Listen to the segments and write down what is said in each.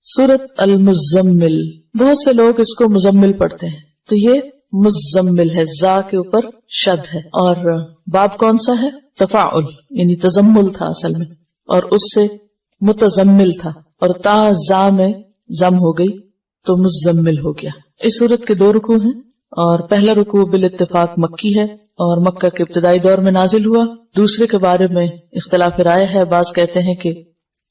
سورۃ المزمل، بہت سے لوگ اس کو مزمل پڑھتے ہیں، تو یہ مزمل ہے، زا کے اوپر شد ہے، اور باب کون سا ہے؟ تفاعل، یعنی تزمل تھا اصل میں، اور اس سے متزمل تھا، اور تا زا میں زم ہو گئی تو مزمل ہو گیا۔ اس سورت کے 2 رکوع ہیں، اور پہلا رکوع بالاتفاق مکی ہے اور مکہ کے ابتدائی دور میں نازل ہوا۔ دوسرے کے بارے میں اختلاف رائے ہے، بعض کہتے ہیں کہ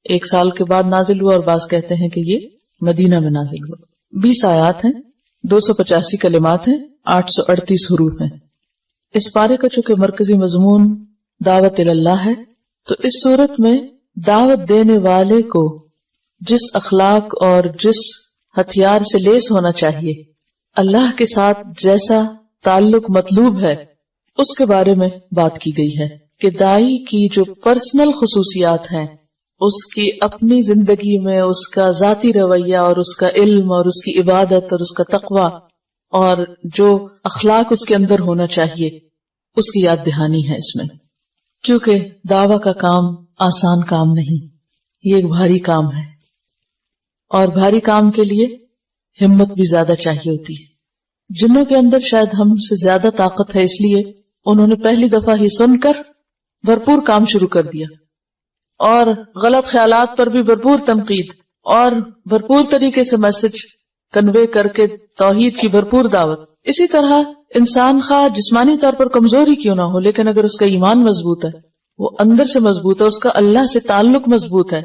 1 سال کے بعد نازل ہوا، اور بعض کہتے ہیں کہ یہ مدینہ میں نازل ہوا۔ 20 آیات ہیں، 285 کلمات ہیں، 838 حروف ہیں۔ اس پارے کا چونکہ مرکزی مضمون دعوت اللہ ہے، تو اس صورت میں دعوت دینے والے کو جس اخلاق اور جس ہتھیار سے لیس ہونا چاہیے، اللہ کے ساتھ جیسا تعلق مطلوب ہے، اس کے بارے میں بات کی گئی ہے کہ داعی کی جو پرسنل خصوصیات ہیں، اس کی اپنی زندگی میں اس کا ذاتی رویہ اور اس کا علم اور اس کی عبادت اور اس کا تقوی اور جو اخلاق اس کے اندر ہونا چاہیے، اس کی یاد دہانی ہے اس میں، کیونکہ دعویٰ کا کام آسان کام نہیں، یہ ایک بھاری کام ہے، اور بھاری کام کے لیے ہمت بھی زیادہ چاہیے ہوتی ہے۔ جنوں کے اندر شاید ہم سے زیادہ طاقت ہے، اس لیے انہوں نے پہلی دفعہ ہی سن کر بھرپور کام شروع کر دیا، اور غلط خیالات پر بھی بھرپور تنقید، اور بھرپور طریقے سے میسج کنوے کر کے توحید کی بھرپور دعوت۔ اسی طرح انسان خواہ جسمانی طور پر کمزوری کیوں نہ ہو، لیکن اگر اس کا ایمان مضبوط ہے، وہ اندر سے مضبوط ہے، اس کا اللہ سے تعلق مضبوط ہے،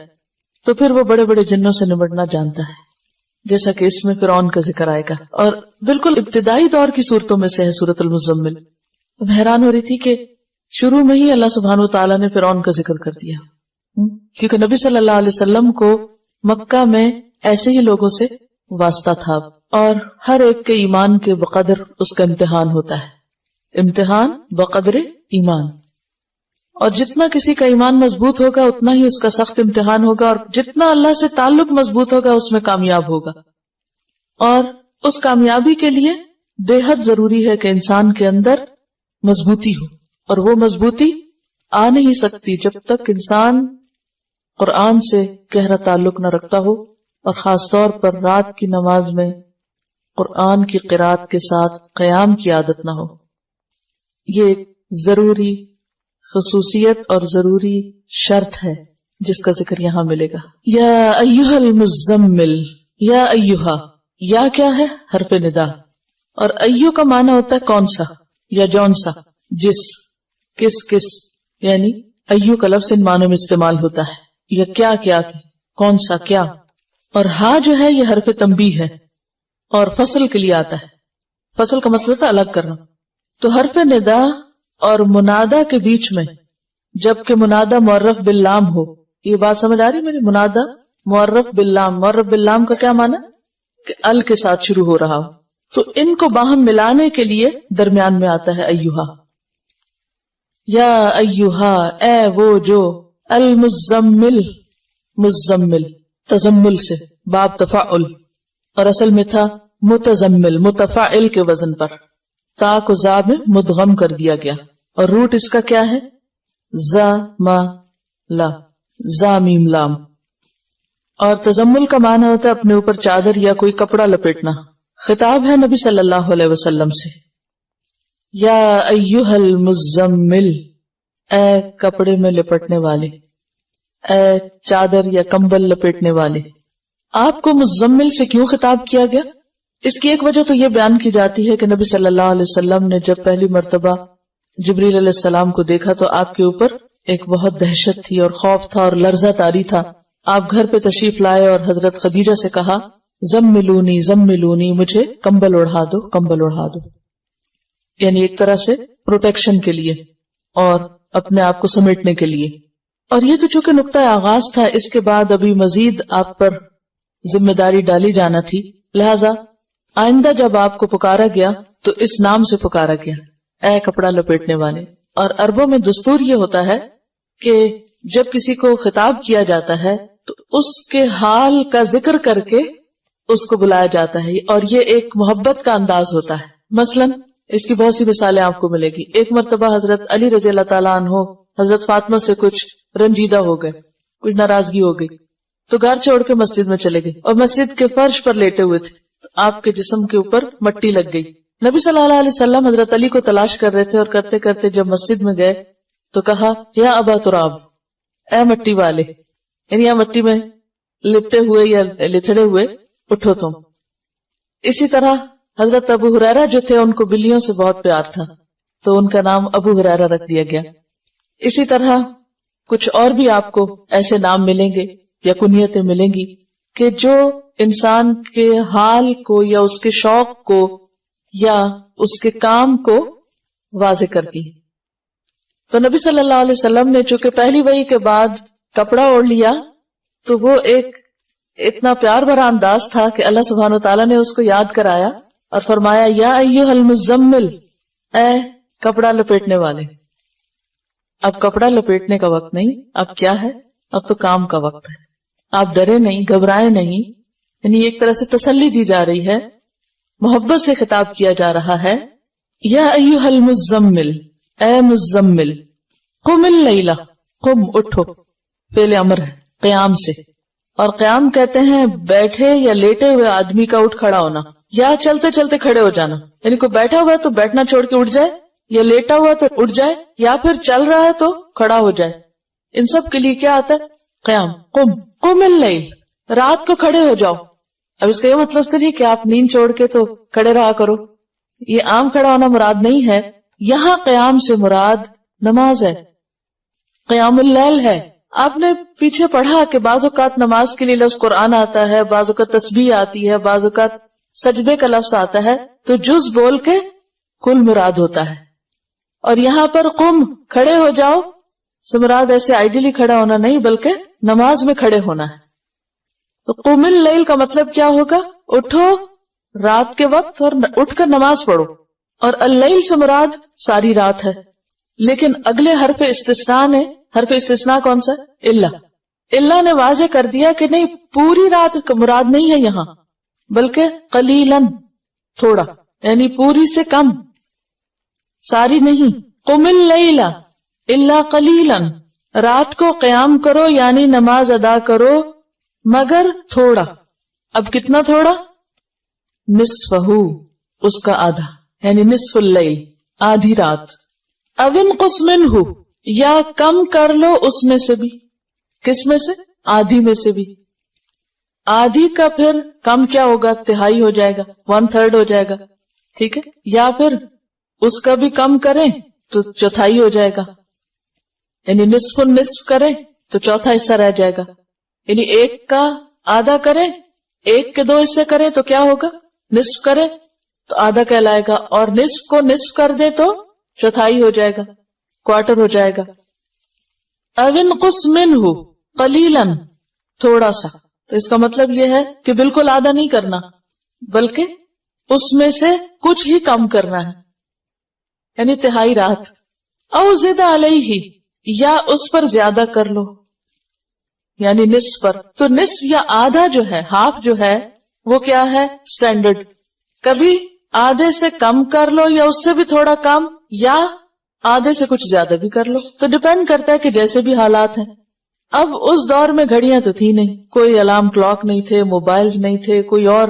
تو پھر وہ بڑے بڑے جنوں سے نمٹنا جانتا ہے، جیسا کہ اس میں فرعون کا ذکر آئے گا، اور بالکل ابتدائی دور کی صورتوں میں سے ہے سورۃ المزمل۔ اب حیران ہو رہی تھی کہ شروع میں ہی اللہ سبحانہ وتعالیٰ نے فرعون کا ذکر کر دیا، کیونکہ نبی صلی اللہ علیہ وسلم کو مکہ میں ایسے ہی لوگوں سے واسطہ تھا، اور ہر ایک کے ایمان کے بقدر اس کا امتحان ہوتا ہے، امتحان بقدر ایمان، اور جتنا کسی کا ایمان مضبوط ہوگا اتنا ہی اس کا سخت امتحان ہوگا، اور جتنا اللہ سے تعلق مضبوط ہوگا اس میں کامیاب ہوگا۔ اور اس کامیابی کے لیے بے حد ضروری ہے کہ انسان کے اندر مضبوطی ہو، اور وہ مضبوطی آ نہیں سکتی جب تک انسان قرآن سے گہرا تعلق نہ رکھتا ہو، اور خاص طور پر رات کی نماز میں قرآن کی قرات کے ساتھ قیام کی عادت نہ ہو۔ یہ ایک ضروری خصوصیت اور ضروری شرط ہے جس کا ذکر یہاں ملے گا۔ یا ایھا المزمل، یا ایھا، یا کیا ہے؟ حرف ندا، اور ایھو کا معنی ہوتا ہے کون سا یا جون سا، جس، کس، یعنی ایھو کا لفظ ان معنوں میں استعمال ہوتا ہے، یا کیا، کون سا کیا، اور ہا جو ہے یہ حرف تنبیہ ہے، اور فصل کے لیے آتا ہے، فصل کا مطلب ہوتا ہے الگ کرنا۔ تو حرف ندا اور منادا کے بیچ میں جبکہ منادا معرف باللام ہو، یہ بات سمجھ آ رہی میری؟ منادا معرف باللام، معرف باللام کا کیا معنی؟ کہ ال کے ساتھ شروع ہو رہا ہو، تو ان کو باہم ملانے کے لیے درمیان میں آتا ہے ایھا۔ یا ایھا، اے وہ جو، المزمل، مزمل تزمل سے، باب تفاعل، اور اصل میں تھا متزمل، متفاعل کے وزن پر، تا کو زا میں مدغم کر دیا گیا، اور روٹ اس کا کیا ہے؟ زا ما لا، زا میم لام۔ اور تزمل کا معنی ہوتا ہے اپنے اوپر چادر یا کوئی کپڑا لپیٹنا۔ خطاب ہے نبی صلی اللہ علیہ وسلم سے، یا ایھا المزمل، اے کپڑے میں لپٹنے والے، اے چادر یا کمبل لپیٹنے والے۔ آپ کو مزمل سے کیوں خطاب کیا گیا؟ اس کی ایک وجہ تو یہ بیان کی جاتی ہے کہ نبی صلی اللہ علیہ وسلم نے جب پہلی مرتبہ جبریل علیہ السلام کو دیکھا تو آپ کے اوپر ایک بہت دہشت تھی اور خوف تھا اور لرزہ طاری تھا۔ آپ گھر پہ تشریف لائے اور حضرت خدیجہ سے کہا، زملونی زملونی، مجھے کمبل اڑھا دو، کمبل اڑھا دو، یعنی ایک طرح سے پروٹیکشن کے لیے اور اپنے آپ کو سمیٹنے کے لیے۔ اور یہ تو چونکہ نقطہ آغاز تھا، اس کے بعد ابھی مزید آپ پر ذمہ داری ڈالی جانا تھی، لہذا آئندہ جب آپ کو پکارا گیا تو اس نام سے پکارا گیا، اے کپڑا لپیٹنے والے۔ اور عربوں میں دستور یہ ہوتا ہے کہ جب کسی کو خطاب کیا جاتا ہے تو اس کے حال کا ذکر کر کے اس کو بلایا جاتا ہے، اور یہ ایک محبت کا انداز ہوتا ہے۔ مثلا اس کی بہت سی مثالیں آپ کو ملے گی۔ ایک مرتبہ حضرت علی رضی اللہ تعالیٰ عنہ حضرت فاطمہ سے کچھ رنجیدہ ہو گئے، کچھ ناراضگی ہو گئی، تو گھر چھوڑ کے مسجد میں چلے گئے اور مسجد کے فرش پر لیٹے ہوئے تھے، آپ کے جسم کے اوپر مٹی لگ گئی. نبی صلی اللہ علیہ وسلم حضرت علی کو تلاش کر رہے تھے اور کرتے کرتے جب مسجد میں گئے تو کہا یا ابا تراب، اے مٹی والے، یعنی یا مٹی میں لپٹے ہوئے یا لتڑے ہوئے اٹھو تم. اسی طرح حضرت ابو ہریرہ جو تھے ان کو بلیوں سے بہت پیار تھا تو ان کا نام ابو ہریرہ رکھ دیا گیا. اسی طرح کچھ اور بھی آپ کو ایسے نام ملیں گے یا کنیتیں ملیں گی کہ جو انسان کے حال کو یا اس کے شوق کو یا اس کے کام کو واضح کرتی ہیں. تو نبی صلی اللہ علیہ وسلم نے چونکہ پہلی وحی کے بعد کپڑا اوڑھ لیا تو وہ ایک اتنا پیار بھرا انداز تھا کہ اللہ سبحانہ وتعالیٰ نے اس کو یاد کرایا اور فرمایا یا ایھا المزمل، اے کپڑا لپیٹنے والے. اب کپڑا لپیٹنے کا وقت نہیں، اب کیا ہے؟ اب تو کام کا وقت ہے. آپ ڈرے نہیں، گھبرائے نہیں، یعنی ایک طرح سے تسلی دی جا رہی ہے، محبت سے خطاب کیا جا رہا ہے. یا ایھا المزمل، اے مزمل، قم اللیل، قم اٹھو، فعل امر ہے قیام سے، اور قیام کہتے ہیں بیٹھے یا لیٹے ہوئے آدمی کا اٹھ کھڑا ہونا یا چلتے چلتے کھڑے ہو جانا. یعنی کوئی بیٹھا ہوا ہے تو بیٹھنا چھوڑ کے اٹھ جائے، یا لیٹا ہوا تو اٹھ جائے، یا پھر چل رہا ہے تو کھڑا ہو جائے. ان سب کے لیے کیا آتا ہے؟ قیام. قم اللیل، رات کو کھڑے ہو جاؤ. اب اس کا یہ مطلب تو نہیں کہ آپ نیند چھوڑ کے تو کھڑے رہا کرو، یہ عام کھڑا ہونا مراد نہیں ہے. یہاں قیام سے مراد نماز ہے، قیام اللیل ہے. آپ نے پیچھے پڑھا کہ بعض اوقات نماز کے لیے لفظ قرآن آتا ہے، بعض اوقات تسبیح آتی ہے، بعض اوقات سجدے کا لفظ آتا ہے، تو جز بول کے کل مراد ہوتا ہے. اور یہاں پر قم، کھڑے ہو جاؤ سے مراد ایسے آئیڈیلی کھڑا ہونا نہیں بلکہ نماز میں کھڑے ہونا ہے. تو قم اللیل کا مطلب کیا ہوگا؟ اٹھو رات کے وقت اور اٹھ کر نماز پڑھو. اور اللیل سے مراد ساری رات ہے. لیکن اگلے حرف استثناء نے، حرف استثناء کون سا؟ اللہ نے واضح کر دیا کہ نہیں، پوری رات کا مراد نہیں ہے یہاں، بلکہ قلیلاً، تھوڑا، یعنی پوری سے کم، ساری نہیں. قم اللیل الا قلیلاً، رات کو قیام کرو یعنی نماز ادا کرو مگر تھوڑا. اب کتنا تھوڑا؟ نصفہ، اس کا آدھا، یعنی نصف اللیل، آدھی رات. او انقص منہ، یا کم کر لو اس میں سے بھی. کس میں سے؟ آدھی میں سے بھی. آدھی کا پھر کم کیا ہوگا؟ تہائی ہو جائے گا، 1/3 ہو جائے گا، ٹھیک ہے. یا پھر اس کا بھی کم کریں تو چوتھائی ہو جائے گا، یعنی نصف النصف کریں تو چوتھا حصہ رہ جائے گا. یعنی ایک کا آدھا کریں، ایک کے 2 حصے کریں تو کیا ہوگا؟ نصف کریں تو آدھا کہلائے گا، اور نصف کو نصف کر دے تو چوتھائی ہو جائے گا، کوارٹر ہو جائے گا. او انقص منہ قلیلاً، تھوڑا سا. تو اس کا مطلب یہ ہے کہ بالکل آدھا نہیں کرنا بلکہ اس میں سے کچھ ہی کم کرنا ہے، یعنی تہائی رات. او زد علیہ، یا اس پر زیادہ کر لو، یعنی نصف پر. تو نصف یا آدھا جو ہے، ہاف جو ہے، وہ کیا ہے؟ سٹینڈرڈ. کبھی آدھے سے کم کر لو یا اس سے بھی تھوڑا کم، یا آدھے سے کچھ زیادہ بھی کر لو. تو ڈیپینڈ کرتا ہے کہ جیسے بھی حالات ہیں. اب اس دور میں گھڑیاں تو تھی نہیں، کوئی الارم کلاک نہیں تھے، موبائل نہیں تھے، کوئی اور